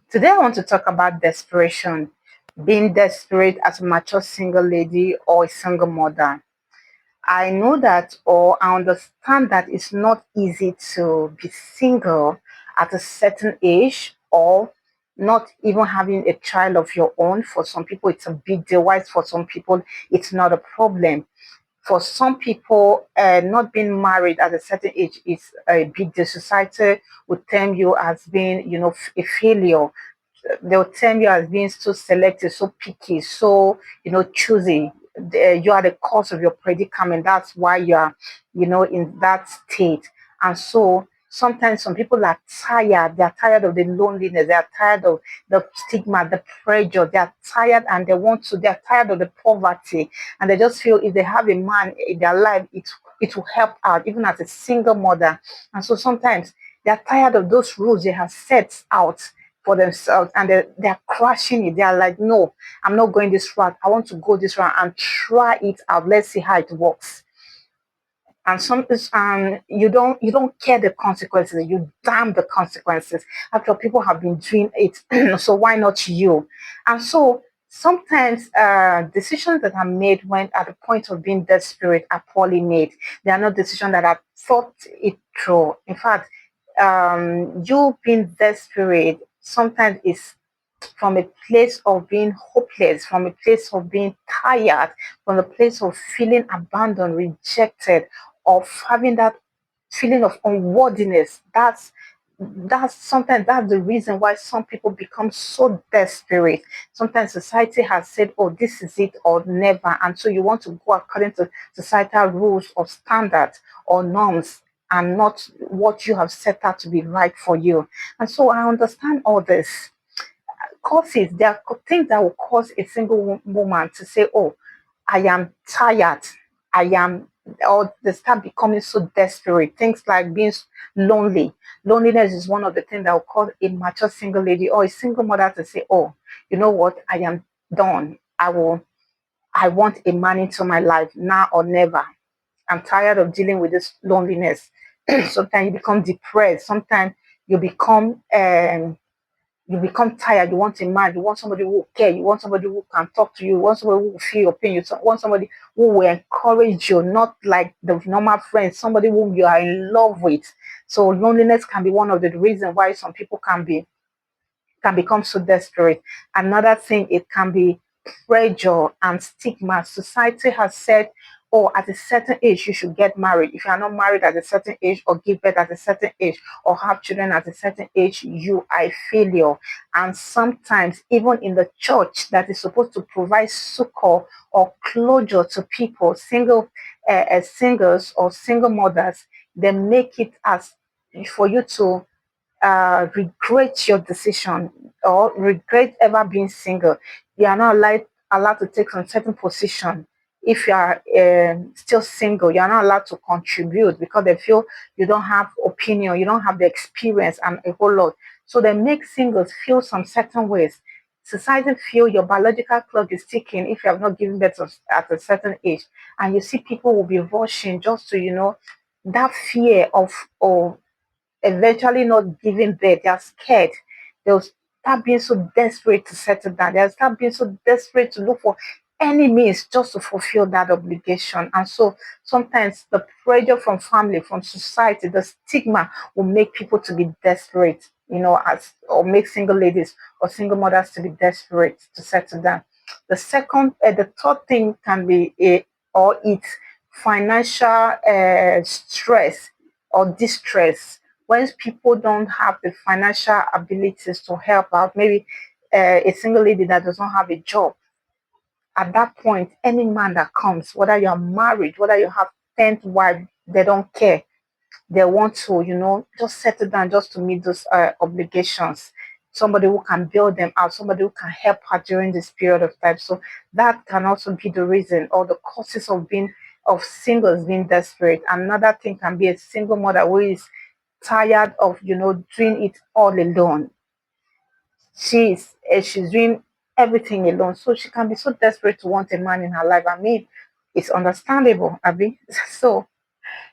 Today, I want to talk about desperation, being desperate as a mature single lady or a single mother. I know that, or I understand that it's not easy to be single at a certain age, or not even having a child of your own. For some people, it's a big deal. While for some people, it's not a problem. For some people, not being married at a certain age is a big deal. Society would term you as being, a failure. They'll term you as being so selective, so picky, so choosy. You are the cause of your predicament. That's why you are, in that state. And so sometimes some people are tired. They are tired of the loneliness. They are tired of the stigma, the pressure. They are tired and they want to. They are tired of the poverty, and they just feel if they have a man in their life, it will help out, even as a single mother. And so sometimes they are tired of those rules they have set out for themselves, and they're crashing it. They're like, no, I'm not going this route. I want to go this route and try it out. Let's see how it works. And some you don't care the consequences. You damn the consequences. After all, people have been doing it, so why not you? And so sometimes decisions that are made when at the point of being desperate are poorly made. They are not decisions that are thought it through. In fact, you being desperate sometimes is from a place of being hopeless, from a place of being tired, from a place of feeling abandoned, rejected, of having that feeling of unworthiness. That's sometimes that's the reason why some people become so desperate. Sometimes society has said, oh, this is it or never. And so you want to go according to societal rules or standards or norms and not what you have set out to be right for you. And so I understand all this causes, there are things that will cause a single woman to say, oh, I am tired. I am, or they start becoming so desperate. Things like being lonely. Loneliness is one of the things that will cause a mature single lady or a single mother to say, oh, you know what? I am done. I want a man into my life now or never. I'm tired of dealing with this loneliness. Sometimes you become depressed. Sometimes you become you become tired. You want a man. You want somebody who will care. You want somebody who can talk to you. You want somebody who will feel your pain. Want somebody who will encourage you, not like the normal friends. Somebody whom you are in love with. So loneliness can be one of the reasons why some people can become so desperate. Another thing, it can be pressure and stigma. Society has said, oh, at a certain age, you should get married. If you are not married at a certain age, or give birth at a certain age, or have children at a certain age, you are a failure. And sometimes, even in the church that is supposed to provide succor or closure to people, singles or single mothers, they make it as for you to regret your decision or regret ever being single. You are not allowed to take some certain position. If you are still single, you are not allowed to contribute because they feel you don't have opinion, you don't have the experience and a whole lot. So they make singles feel some certain ways. Society feel your biological clock is ticking if you have not given birth at a certain age, and you see people will be rushing just to that fear of eventually not giving birth. They are scared. They'll start being so desperate to settle down. They'll start being so desperate to look for any means just to fulfill that obligation. And so sometimes the pressure from family, from society, the stigma will make people to be desperate, as or make single ladies or single mothers to be desperate to settle down. The third thing can be or it's financial stress or distress when people don't have the financial abilities to help out, maybe a single lady that does not have a job, at that point, any man that comes, whether you're married, whether you have 10th wife, they don't care. They want to, just settle down just to meet those obligations. Somebody who can build them out, somebody who can help her during this period of time. So that can also be the reason or the causes of singles being desperate. Another thing can be a single mother who is tired of doing it all alone. She's doing everything alone, so she can be so desperate to want a man in her life. I mean, it's understandable, Abby. So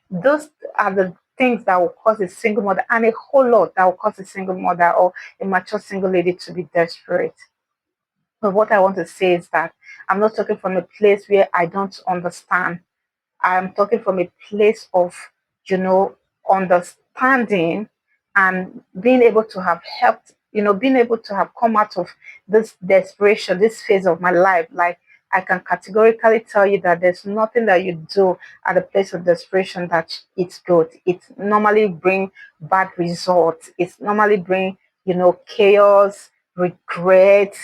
those are the things that will cause a single mother and a whole lot that will cause a single mother or a mature single lady to be desperate. But what I want to say is that I'm not talking from a place where I don't understand. I'm talking from a place of, you know, understanding and being able to have helped, being able to have come out of this desperation, this phase of my life. Like, I can categorically tell you that there's nothing that you do at a place of desperation that it's good. It normally bring bad results. It's normally bring, chaos, regret.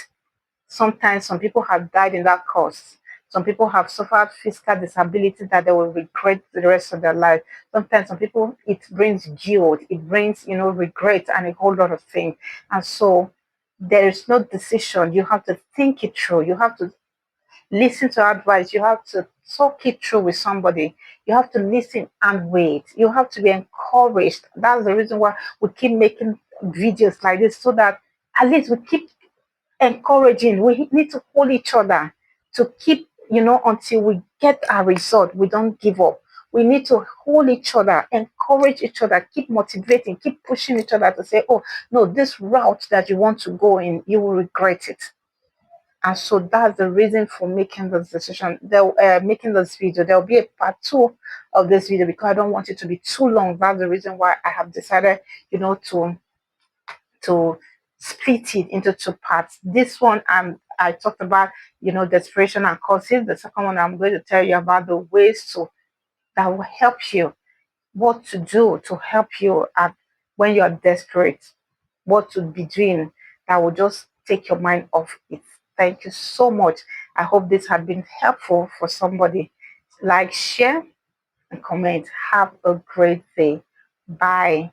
Sometimes some people have died in that cause. Some people have suffered physical disability that they will regret the rest of their life. Sometimes some people, it brings guilt, it brings, regret and a whole lot of things. And so there is no decision. You have to think it through. You have to listen to advice. You have to talk it through with somebody. You have to listen and wait. You have to be encouraged. That's the reason why we keep making videos like this, so that at least we keep encouraging. We need to hold each other to keep, until we get our result. We don't give up. We need to hold each other, encourage each other, keep motivating, keep pushing each other to say, oh, no, this route that you want to go in, you will regret it. And so that's the reason for making this decision. Making this video. There will be a part two of this video because I don't want it to be too long. That's the reason why I have decided, to split it into two parts. This one, I talked about, desperation and causes. The second one, I'm going to tell you about the ways that will help you, what to do to help you at when you are desperate, what to be doing that will just take your mind off it. Thank you so much. I hope this had been helpful for somebody. Like, share, and comment. Have a great day. Bye.